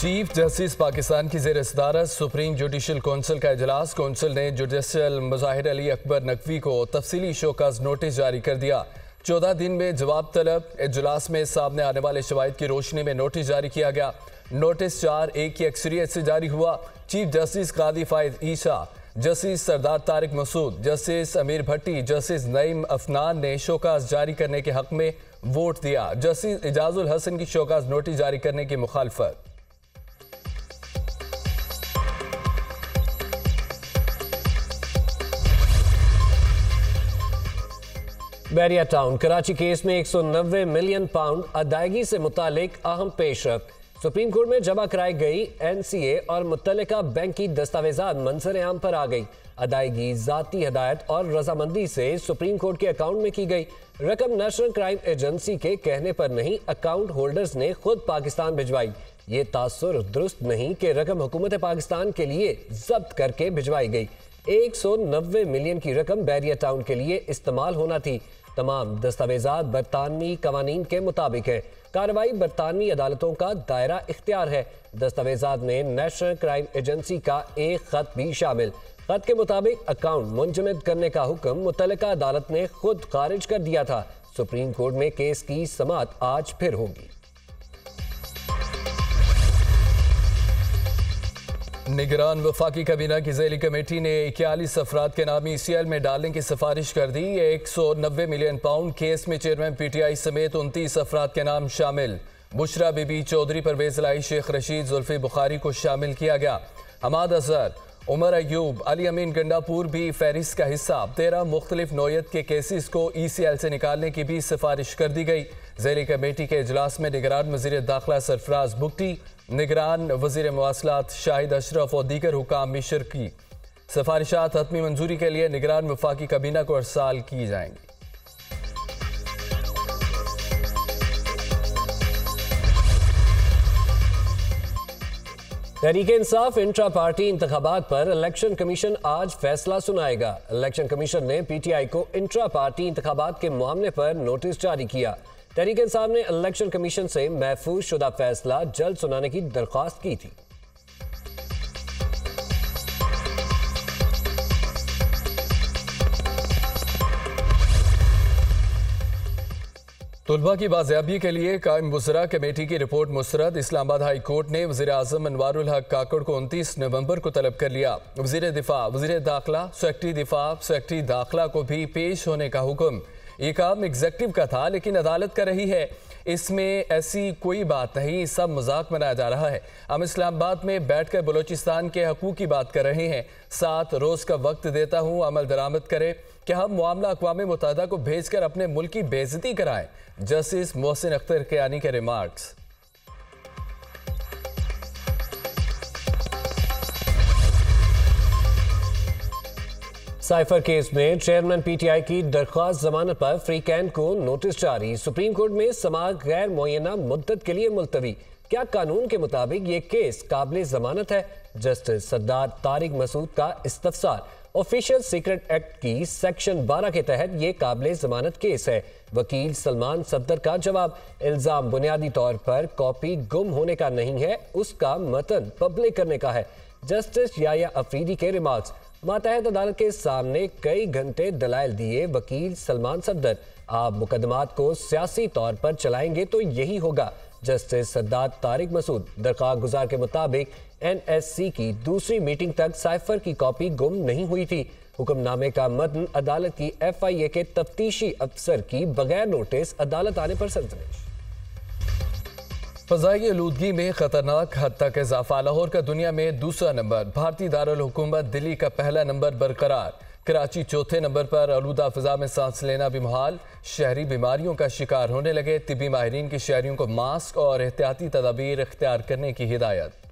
Chief justice Pakistan की ज़ेर सदारत सुप्रीम जुडिशल कौंसिल का इजलास। कौंसिल ने जुडिशल मुजाहिर अली अकबर नकवी को तफसीली शोकाज नोटिस जारी कर दिया। 14 दिन में जवाब तलब। इजलास में सामने आने वाले शवाहिद की रोशनी में नोटिस जारी किया गया। नोटिस 4-1 की अक्सरियत से जारी हुआ। चीफ जस्टिस कादी फायद ईसा, जस्टिस सरदार तारिक मसूद, जस्टिस अमीर भट्टी, जस्टिस नईम अफनान ने शोकाज जारी करने के हक में वोट दिया। जस्टिस इजाजुल हसन की शोकाज नोटिस जारी करने की मुखालफत। बैरिया टाउन कराची केस में 190 मिलियन पाउंड अदायगी से मुतालिक अहम पेशरफ। सुप्रीम कोर्ट में जमा कराई गई NCA और मुतल्लिका बैंक की दस्तावेजात मंजर आम पर आ गई। अदायगी जाती हदायत और रजामंदी से सुप्रीम कोर्ट के अकाउंट में की गई। रकम नेशनल क्राइम एजेंसी के कहने पर नहीं, अकाउंट होल्डर्स ने खुद पाकिस्तान भिजवाई। ये तासुर दुरुस्त नहीं कि रकम हुकूमत पाकिस्तान के लिए जब्त करके भिजवाई गई। 190 मिलियन की रकम बैरिया टाउन के लिए इस्तेमाल होना थी। तमाम दस्तावेजात बरतानवी कवानीन के मुताबिक है। कार्रवाई बरतानवी अदालतों का दायरा इख्तियार है। दस्तावेजात में नेशनल क्राइम एजेंसी का एक खत भी शामिल। खत के मुताबिक अकाउंट मुंजमद करने का हुक्म मुतल्लिका अदालत ने खुद खारिज कर दिया था। सुप्रीम कोर्ट में केस की समाअत आज फिर होगी। निगरान वफाकी काबीना की ज़ैली कमेटी ने 41 अफराद के नाम ECL में डालने की सिफारिश कर दी। 190 मिलियन पाउंड केस में चेयरमैन PTI समेत 29 अफराद के नाम शामिल। बुशरा बीबी चौधरी, परवेज लाई, शेख रशीद, जुल्फी बुखारी को शामिल किया गया। हमाद अजहर, उमर अयूब, अली अमीन गंडापुर भी फहरिस्त का हिस्सा। 13 मुख्तलिफ नौयत के केसेस को ECL से निकालने की भी सिफारिश कर दी गई। ज़ैली कमेटी के इजलास में निगरान वज़ीर दाखिला सरफराज बुगटी, निगरान वज़ीर मवासलात शाहिद अशरफ और दीगर हुकाम भी शिरकी। सिफारिशात हतमी मंजूरी के लिए निगरान वफाकी काबीना को अरसाल की जाएंगी। तहरीक इंसाफ इंट्रा पार्टी इंतखाबात पर इलेक्शन कमीशन आज फैसला सुनाएगा। इलेक्शन कमीशन ने PTI को इंट्रा पार्टी इंतखाबात के मामले पर नोटिस जारी किया। तहरीक इंसाफ ने इलेक्शन कमीशन से महफूज शुदा फैसला जल्द सुनाने की दरख्वास्त की थी। तुलबा की बाजियाबी के लिए कायम वज़रा कमेटी की रिपोर्ट मुस्तरद। इस्लामाबाद हाई कोर्ट ने वज़ीर आज़म अनवारुल हक काकड़ को 29 नवंबर को तलब कर लिया। वज़ीर दिफा, वज़ीर दाखिला, सेक्रेटरी दिफा, सेक्रेटरी दाखिला को भी पेश होने का हुक्म। ये काम एग्जेक्टिव का था लेकिन अदालत कर रही है। इसमें ऐसी कोई बात नहीं, सब मजाक बनाया जा रहा है। हम इस्लामाबाद में बैठकर बलोचिस्तान के हकूक़ की बात कर रहे हैं। 7 रोज़ का वक्त देता हूँ, अमल दरामद करें कि हम मामला अक़वाम मुत्तहिदा को भेजकर अपने मुल्क की बेइज्जती कराएं। जस्टिस मोहसिन अख्तर कियानी के रिमार्क्स। साइफर केस में चेयरमैन PTI की दरख्वास्त जमानत पर फ्री कैन को नोटिस जारी। सुप्रीम कोर्ट में समाअत गैर मुअय्यना मुद्दत के लिए मुलतवी। क्या कानून के मुताबिक ये केस काबिल जमानत है? जस्टिस सरदार तारिक मसूद का इस्तफसार। ऑफिशियल सीक्रेट एक्ट की सेक्शन 12 के तहत ये काबिल जमानत केस है। वकील सलमान सफदर का जवाब, इल्जाम बुनियादी तौर पर कॉपी गुम होने का नहीं है, उसका मतन पब्लिक करने का है। जस्टिस याया अफरीदी के रिमार्क्स। मातहत अदालत के सामने कई घंटे दलाइल दिए वकील सलमान सफदर। आप मुकदमात को सियासी तौर पर चलाएंगे तो यही होगा। जस्टिस सरदार तारिक मसूद, दरख्वास्त गुजार के मुताबिक NSC की दूसरी मीटिंग तक साइफर की कॉपी गुम नहीं हुई थी। हुक्मनामे का मतन अदालत की FIA के तफ्तीशी अफसर की बगैर नोटिस अदालत आने पर सरजमिश। फ़ज़ाई आलूदगी में खतरनाक हद तक इजाफा। लाहौर का दुनिया में दूसरा नंबर, भारतीय दारुल हुकूमत दिल्ली का पहला नंबर बरकरार। कराची चौथे नंबर पर। आलूदा फ़िज़ा में सांस लेना भी मुहाल। शहरी बीमारियों का शिकार होने लगे। तिब्बी माहिरीन की शहरियों को मास्क और एहतियाती तदाबीर इख्तियार करने की हिदायत।